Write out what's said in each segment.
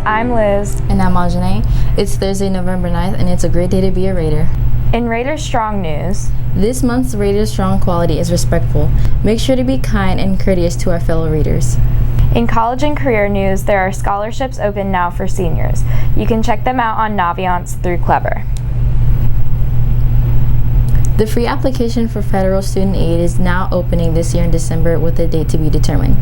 I'm Liz. And I'm Ajane. It's Thursday, November 9th, and it's a great day to be a Raider. In Raider Strong news, this month's Raider Strong quality is respectful. Make sure to be kind and courteous to our fellow Raiders. In college and career news, there are scholarships open now for seniors. You can check them out on Naviance through Clever. The free application for federal student aid is now opening this year in December with a date to be determined.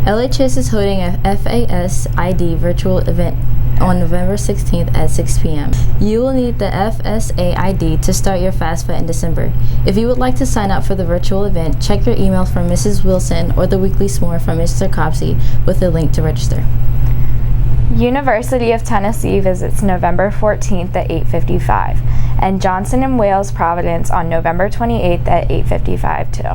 LHS is holding a FAS-ID virtual event on November 16th at 6 p.m. You will need the FSA-ID to start your FAFSA in December. If you would like to sign up for the virtual event, check your email from Mrs. Wilson or the weekly s'more from Mr. Copsey with a link to register. University of Tennessee visits November 14th at 8:55, and Johnson & Wales Providence on November 28th at 8:55 too.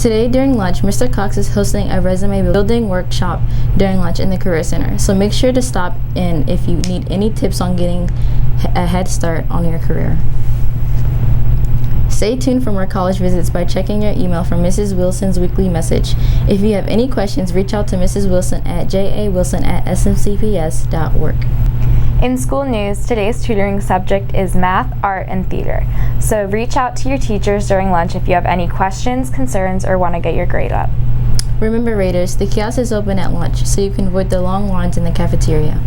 Today during lunch, Mr. Cox is hosting a resume building workshop during lunch in the Career Center, so make sure to stop in if you need any tips on getting a head start on your career. Stay tuned for more college visits by checking your email from Mrs. Wilson's weekly message. If you have any questions, reach out to Mrs. Wilson at jawilson@smcps.org. In school news, today's tutoring subject is math, art, and theater. So reach out to your teachers during lunch if you have any questions, concerns, or want to get your grade up. Remember, Raiders, the kiosk is open at lunch, so you can avoid the long lines in the cafeteria.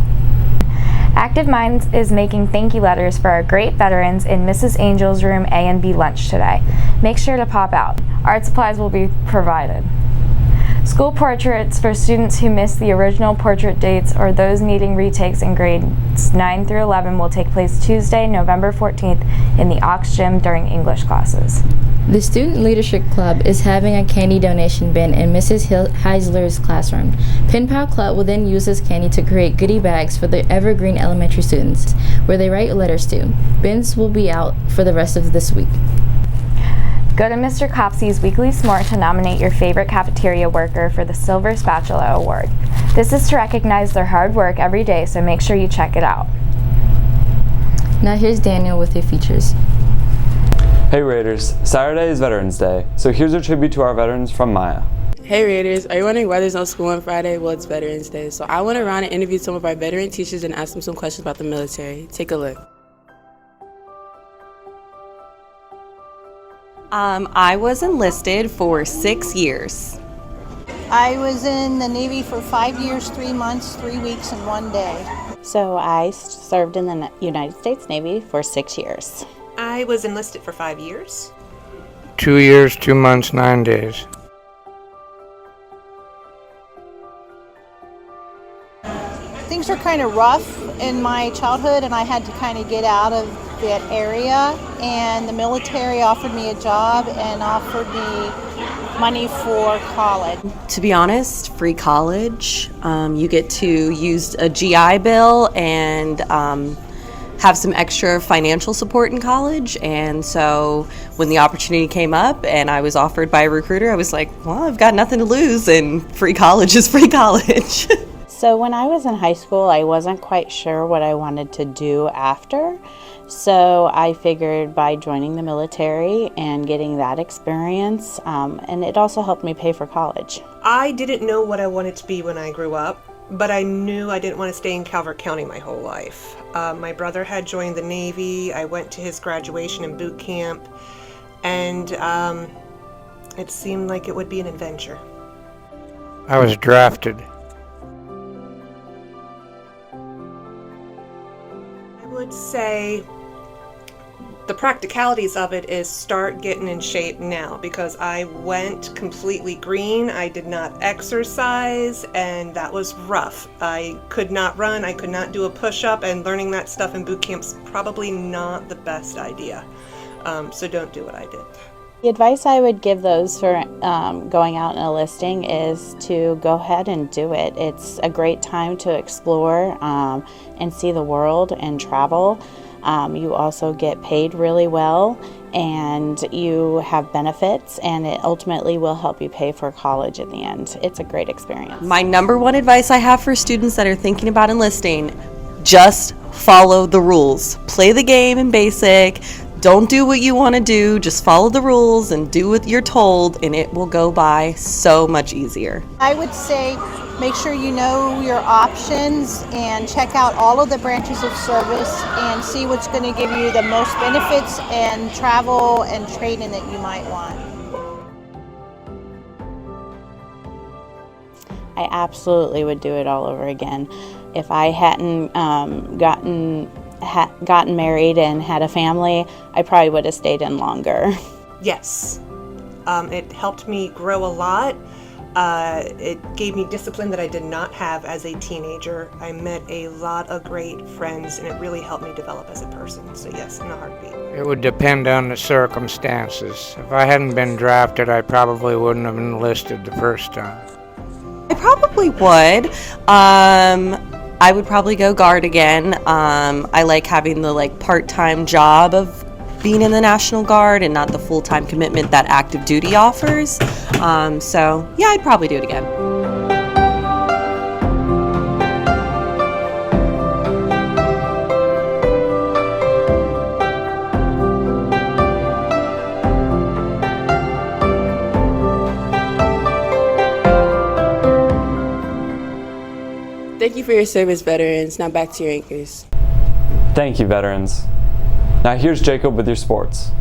Active Minds is making thank you letters for our great veterans in Mrs. Angel's room A and B lunch today. Make sure to pop out. Art supplies will be provided. School portraits for students who missed the original portrait dates or those needing retakes in grades 9 through 11 will take place Tuesday, November 14th in the Aux Gym during English classes. The Student Leadership Club is having a candy donation bin in Mrs. Heisler's classroom. Pen Pal Club will then use this candy to create goodie bags for the Evergreen Elementary students, where they write letters to. Bins will be out for the rest of this week. Go to Mr. Copsey's weekly s'more to nominate your favorite cafeteria worker for the Silver Spatula Award. This is to recognize their hard work every day, so make sure you check it out. Now here's Daniel with your features. Hey Raiders, Saturday is Veterans Day, so here's a tribute to our veterans from Maya. Hey Raiders, are you wondering why there's no school on Friday? Well, it's Veterans Day, so I went around and interviewed some of our veteran teachers and asked them some questions about the military. Take a look. I was enlisted for 6 years. I was in the Navy for 5 years, 3 months, 3 weeks, and 1 day. So I served in the United States Navy for 6 years. I was enlisted for 5 years. 2 years, 2 months, 9 days. Things were kind of rough in my childhood, and I had to kind of get out of that area, and the military offered me a job and offered me money for college. To be honest, free college. You get to use a GI Bill and have some extra financial support in college. And so when the opportunity came up and I was offered by a recruiter, I was like, well, I've got nothing to lose, and free college is free college. So when I was in high school, I wasn't quite sure what I wanted to do after. So I figured by joining the military and getting that experience, and it also helped me pay for college. I didn't know what I wanted to be when I grew up, but I knew I didn't want to stay in Calvert County my whole life. My brother had joined the Navy. I went to his graduation and boot camp, and it seemed like it would be an adventure. I was drafted. I would say the practicalities of it is start getting in shape now, because I went completely green. I did not exercise, and that was rough. I could not run, I could not do a push-up, and learning that stuff in boot camp's probably not the best idea. So don't do what I did. The advice I would give those for going out and enlisting is to go ahead and do it. It's a great time to explore and see the world and travel. You also get paid really well, and you have benefits, and it ultimately will help you pay for college at the end. It's a great experience. My number one advice I have for students that are thinking about enlisting, just follow the rules. Play the game in basic. Don't do what you want to do, just follow the rules and do what you're told, and it will go by so much easier. I would say Make sure you know your options and check out all of the branches of service and see what's going to give you the most benefits and travel and training that you might want. I absolutely would do it all over again. If I hadn't gotten married and had a family, I probably would have stayed in longer. Yes. It helped me grow a lot. It gave me discipline that I did not have as a teenager. I met a lot of great friends, and it really helped me develop as a person. So yes, in a heartbeat. It would depend on the circumstances. If I hadn't been drafted, I probably wouldn't have enlisted the first time. I probably would. I would probably go guard again. I like having the part-time job of being in the National Guard and not the full-time commitment that active duty offers. So yeah, I'd probably do it again. Thank you for your service, veterans. Now back to your anchors. Thank you, veterans. Now here's Jacob with your sports.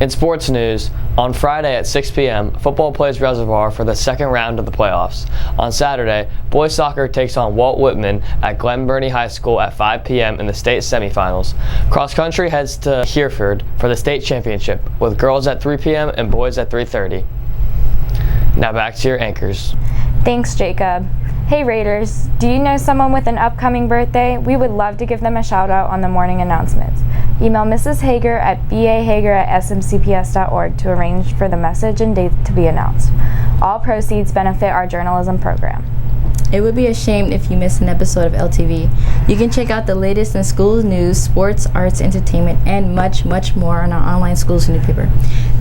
In sports news, on Friday at 6 p.m., football plays Reservoir for the second round of the playoffs. On Saturday, boys soccer takes on Walt Whitman at Glen Burnie High School at 5 p.m. in the state semifinals. Cross country heads to Hereford for the state championship, with girls at 3 p.m. and boys at 3:30. Now back to your anchors. Thanks, Jacob. Hey Raiders, do you know someone with an upcoming birthday? We would love to give them a shout out on the morning announcements. Email Mrs. Hager at bahager@smcps.org to arrange for the message and date to be announced. All proceeds benefit our journalism program. It would be a shame if you missed an episode of LTV. You can check out the latest in schools news, sports, arts, entertainment, and much, much more on our online schools newspaper.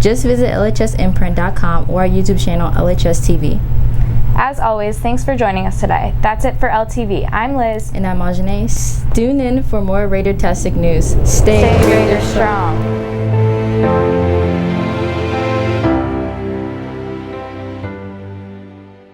Just visit lhsimprint.com or our YouTube channel, LHS TV. As always, thanks for joining us today. That's it for LTV. I'm Liz. And I'm Ajane. Tune in for more Raider-tastic news. Stay Raider strong.